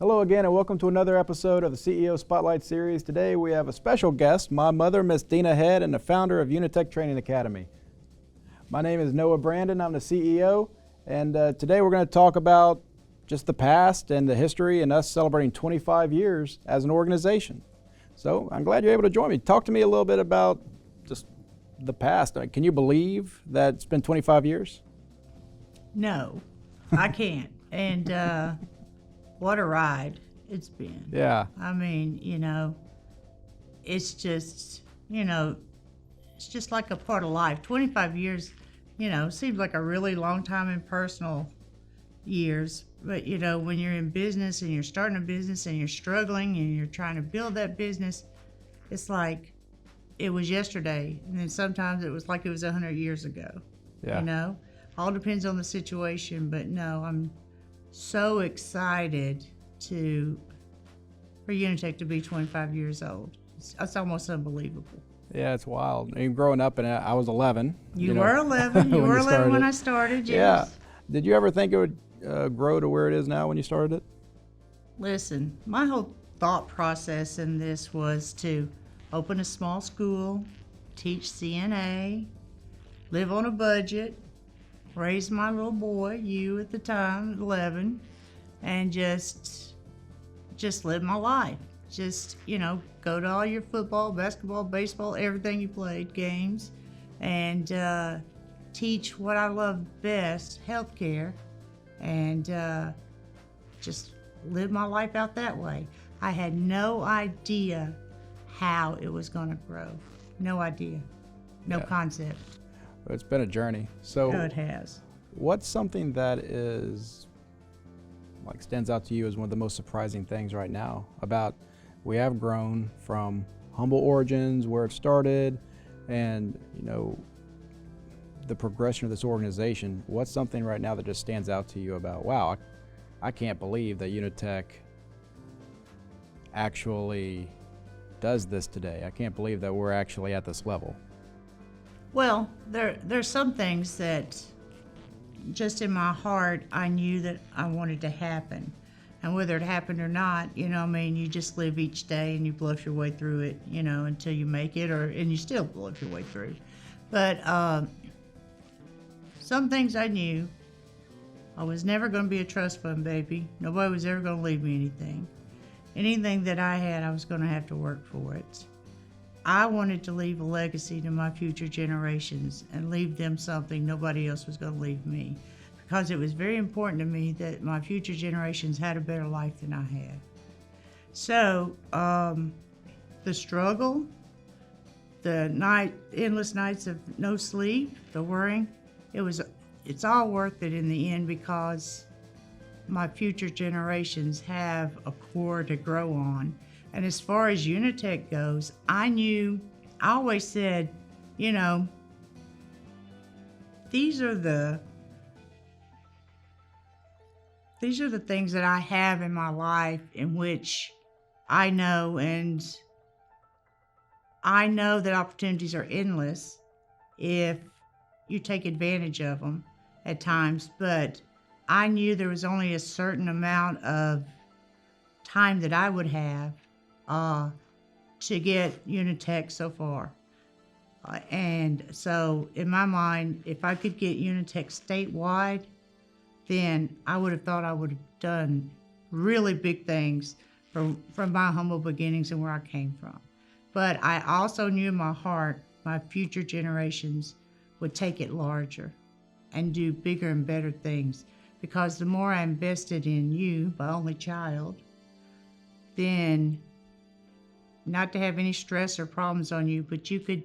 Hello again and welcome to another episode of the CEO Spotlight Series. Today we have a special guest, my mother, Miss Deanna Head, and the founder of Unitec Training Academy. My name is Noah Brandon, I'm the CEO, and today we're going to talk about just the past and the history and us celebrating 25 years as an organization. So I'm glad you're able to join me. Talk to me a little bit about just the past. Can you believe that it's been 25 years? No, I can't. And what a ride it's been. Yeah. I mean, it's just, it's just like a part of life. 25 years, seems like a really long time in personal years. But, when you're in business and you're starting a business and you're struggling and you're trying to build that business, it's like it was yesterday. And then sometimes it was like it was 100 years ago. Yeah. All depends on the situation. But no, I'm so excited for Unitec to be 25 years old. It's almost unbelievable. Yeah, it's wild. I mean, growing up, and I was 11. You were 11. You were 11 when I started, yes. Yeah. Did you ever think it would grow to where it is now when you started it? Listen, my whole thought process in this was to open a small school, teach CNA, live on a budget, raise my little boy, you at the time, 11, and just live my life. Just, go to all your football, basketball, baseball, everything you played, games, and teach what I love best, healthcare, and just live my life out that way. I had no idea how it was going to grow. No idea. No concept. It's been a journey. So it has. What's something that stands out to you as one of the most surprising things right now about we have grown from humble origins, where it started, and the progression of this organization? What's something right now that just stands out to you about, wow, I can't believe that Unitec actually does this today. I can't believe that we're actually at this level. Well, there's some things that just in my heart I knew that I wanted to happen. And whether it happened or not, you just live each day and you bluff your way through it, until you make it, and you still bluff your way through. But some things I knew. I was never going to be a trust fund baby. Nobody was ever going to leave me anything. Anything that I had, I was going to have to work for it. I wanted to leave a legacy to my future generations and leave them something nobody else was going to leave me, because it was very important to me that my future generations had a better life than I had. So the struggle, the endless nights of no sleep, the worrying, it's all worth it in the end, because my future generations have a core to grow on. And as far as Unitec goes, I always said, these are the things that I have in my life in which I know, and I know that opportunities are endless if you take advantage of them at times, but I knew there was only a certain amount of time that I would have to get Unitec so far. And so in my mind, if I could get Unitec statewide, then I would have thought I would have done really big things from my humble beginnings and where I came from. But I also knew in my heart my future generations would take it larger and do bigger and better things, because the more I invested in you, my only child, then not to have any stress or problems on you, but you could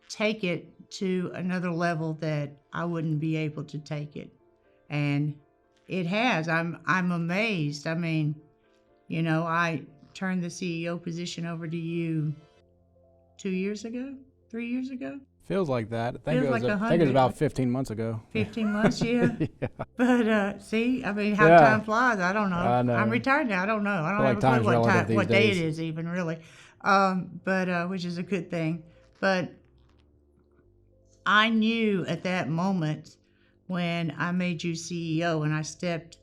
take it to another level that I wouldn't be able to take it. And it has. I'm amazed. I mean, I turned the CEO position over to you 2 years ago, 3 years ago. Feels like that. I Feels think like it was about 15 months ago. 15 months, yeah. Yeah. But see, I mean, how time flies, I don't know. I know. I'm retired now. I don't know. I don't like have a clue time's what day it days. is even, really. But which is a good thing. But I knew at that moment when I made you CEO and I stepped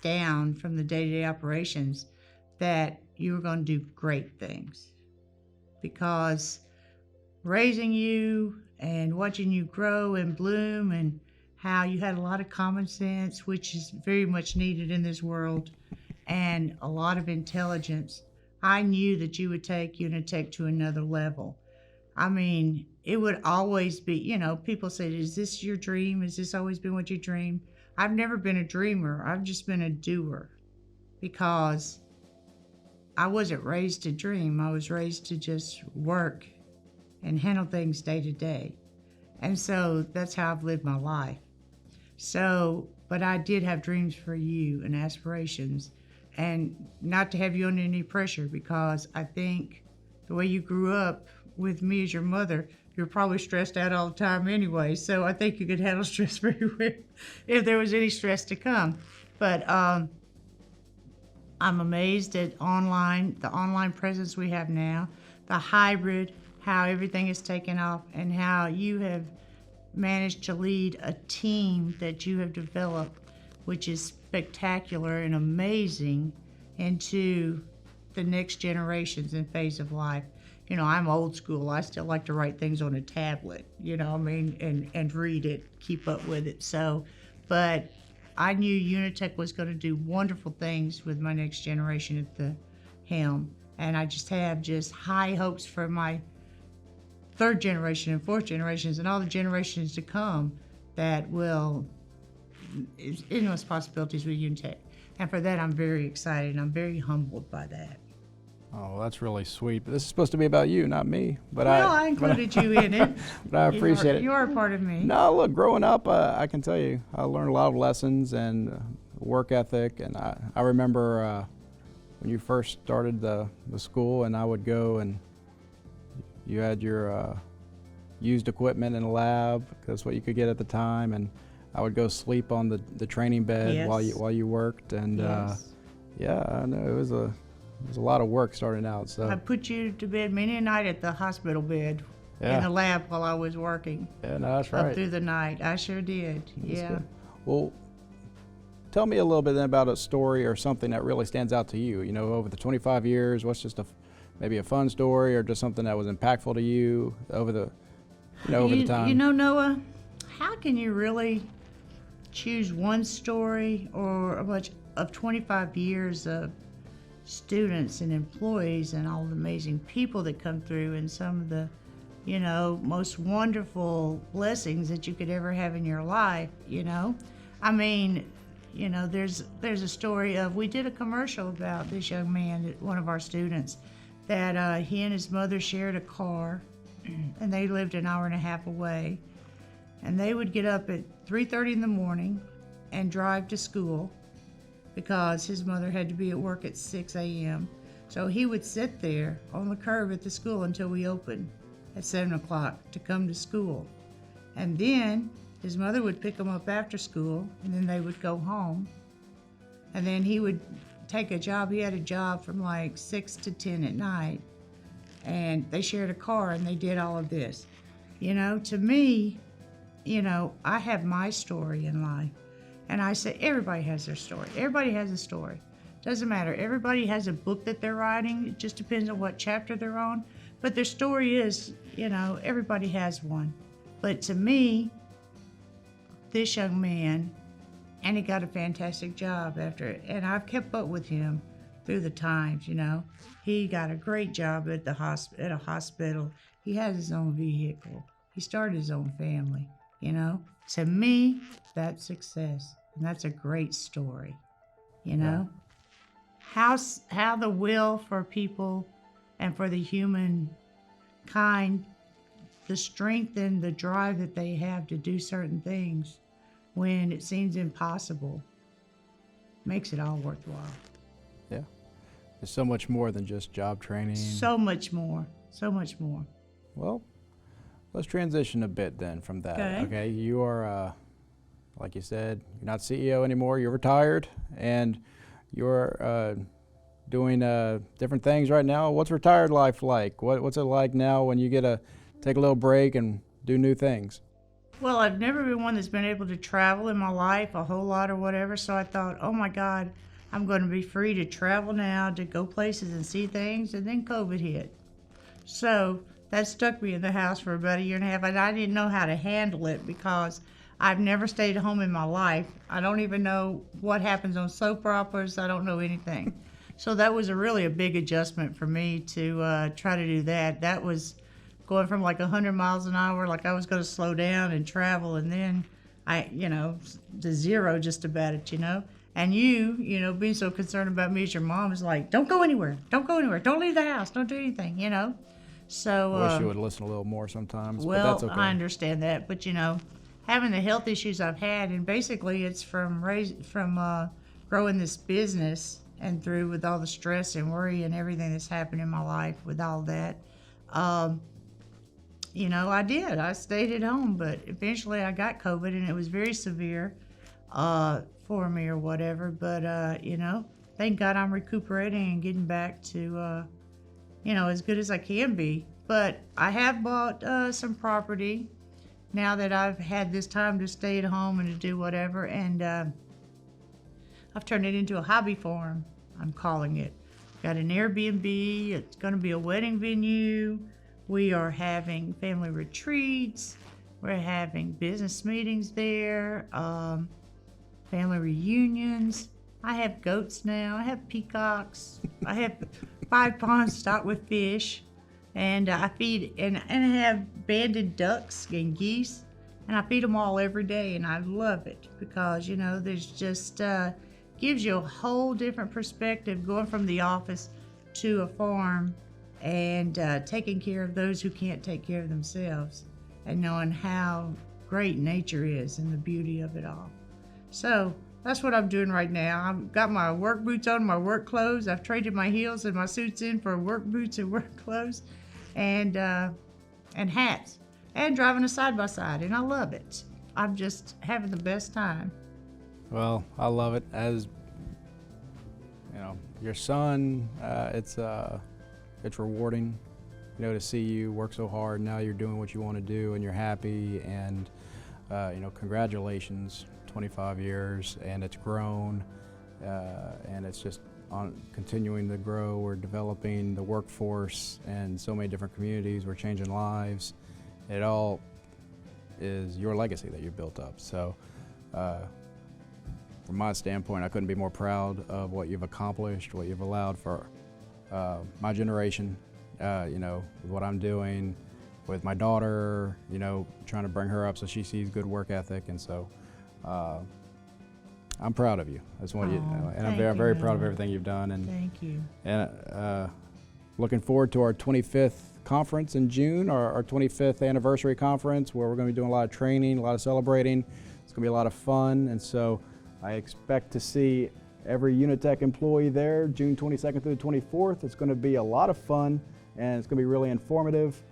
down from the day-to-day operations that you were going to do great things, because raising you and watching you grow and bloom, and how you had a lot of common sense, which is very much needed in this world, and a lot of intelligence. I knew that you would take Unitec to another level. I mean, it would always be, people say, is this your dream? Has this always been what you dream? I've never been a dreamer. I've just been a doer, because I wasn't raised to dream. I was raised to just work and handle things day to day. And so that's how I've lived my life. So, but I did have dreams for you and aspirations, and not to have you under any pressure, because I think the way you grew up with me as your mother, you're probably stressed out all the time anyway. So I think you could handle stress very well if there was any stress to come. But I'm amazed at the online presence we have now, the hybrid, how everything is taken off, and how you have managed to lead a team that you have developed, which is spectacular and amazing, into the next generations and phase of life. I'm old school. I still like to write things on a tablet, and read it, keep up with it. So, but I knew Unitec was going to do wonderful things with my next generation at the helm. And I just have high hopes for my third generation and fourth generations and all the generations to come, that will endless possibilities with Unitec. And for that, I'm very excited, and I'm very humbled by that. Oh, that's really sweet. But this is supposed to be about you, not me. But I included you in it. But I appreciate it. You are a part of me. No, look, growing up, I can tell you, I learned a lot of lessons and work ethic. And I remember when you first started the school, and I would go, and you had your used equipment in the lab, because that's what you could get at the time. And I would go sleep on the training bed. Yes. while you worked. And Yes. yeah, I know it was a lot of work starting out. So I put you to bed many a night at the hospital bed in the lab while I was working. Yeah, no, that's Up right. through the night. I sure did. That's Yeah. good. Well, tell me a little bit then about a story or something that really stands out to you. Over the 25 years, what's just maybe a fun story, or just something that was impactful to you over the time? Noah, how can you really choose one story or a bunch of 25 years of students and employees and all the amazing people that come through, and some of the most wonderful blessings that you could ever have in your life? I mean, there's a story of, we did a commercial about this young man, one of our students, that he and his mother shared a car, and they lived an hour and a half away, and they would get up at 3:30 in the morning and drive to school, because his mother had to be at work at 6 a.m. So he would sit there on the curb at the school until we opened at 7 o'clock to come to school. And then his mother would pick him up after school, and then they would go home. And then he would take a job. He had a job from like 6 to 10 at night. And they shared a car, and they did all of this. To me, I have my story in life. And I say, everybody has their story. Everybody has a story. Doesn't matter. Everybody has a book that they're writing. It just depends on what chapter they're on. But their story is, everybody has one. But to me, this young man, and he got a fantastic job after it. And I've kept up with him through the times, He got a great job at a hospital. He has his own vehicle. He started his own family, To me, that's success. And that's a great story, Yeah. How the will for people and for the human kind, the strength and the drive that they have to do certain things when it seems impossible, makes it all worthwhile. Yeah. There's so much more than just job training. So much more. So much more. Well, let's transition a bit then from that. Okay. You are, like you said, you're not CEO anymore. You're retired, and you're doing different things right now. What's retired life like? What's it like now when you get to take a little break and do new things? Well, I've never been one that's been able to travel in my life a whole lot or whatever, so I thought, oh my God, I'm going to be free to travel now, to go places and see things, and then COVID hit. So that stuck me in the house for about a year and a half, and I didn't know how to handle it because I've never stayed home in my life. I don't even know what happens on soap operas. I don't know anything. So that was really a big adjustment for me to try to do that. That was going from like 100 miles an hour, like I was going to slow down and travel, and then to zero just about it. And being so concerned about me as your mom is like, don't go anywhere, don't leave the house, don't do anything. So I wish you would listen a little more sometimes, well, but that's okay. I understand that, but having the health issues I've had, and basically it's from growing this business and through with all the stress and worry and everything that's happened in my life with all that. I stayed at home, but eventually I got COVID and it was very severe for me or whatever. But, thank God I'm recuperating and getting back to, as good as I can be. But I have bought some property now that I've had this time to stay at home and to do whatever. And I've turned it into a hobby farm, I'm calling it. Got an Airbnb. It's going to be a wedding venue. We are having family retreats. We're having business meetings there, family reunions. I have goats now. I have peacocks. I have 5 ponds stocked with fish. And I feed, and I have banded ducks and geese. And I feed them all every day. And I love it because, there's just, gives you a whole different perspective going from the office to a farm and taking care of those who can't take care of themselves and knowing how great nature is and the beauty of it all. So that's what I'm doing right now. I've got my work boots on, my work clothes. I've traded my heels and my suits in for work boots and work clothes and hats and driving a side-by-side, and I love it. I'm just having the best time. Well, I love it. As your son, it's rewarding, to see you work so hard. Now you're doing what you want to do and you're happy, and congratulations, 25 years, and it's grown, and it's just continuing to grow. We're developing the workforce and so many different communities. We're changing lives. It all is your legacy that you built up. So from my standpoint, I couldn't be more proud of what you've accomplished, what you've allowed for my generation, with what I'm doing with my daughter, trying to bring her up so she sees good work ethic. And so I'm proud of you. That's what and I'm very proud of everything you've done. And thank you. And looking forward to our 25th conference in June, our 25th anniversary conference, where we're going to be doing a lot of training, a lot of celebrating. It's going to be a lot of fun. And so I expect to see every Unitec employee there June 22nd through the 24th. It's going to be a lot of fun, and it's going to be really informative.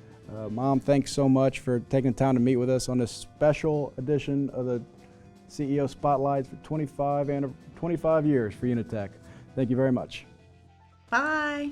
Mom, thanks so much for taking the time to meet with us on this special edition of the CEO Spotlights for 25 years for Unitec. Thank you very much. Bye.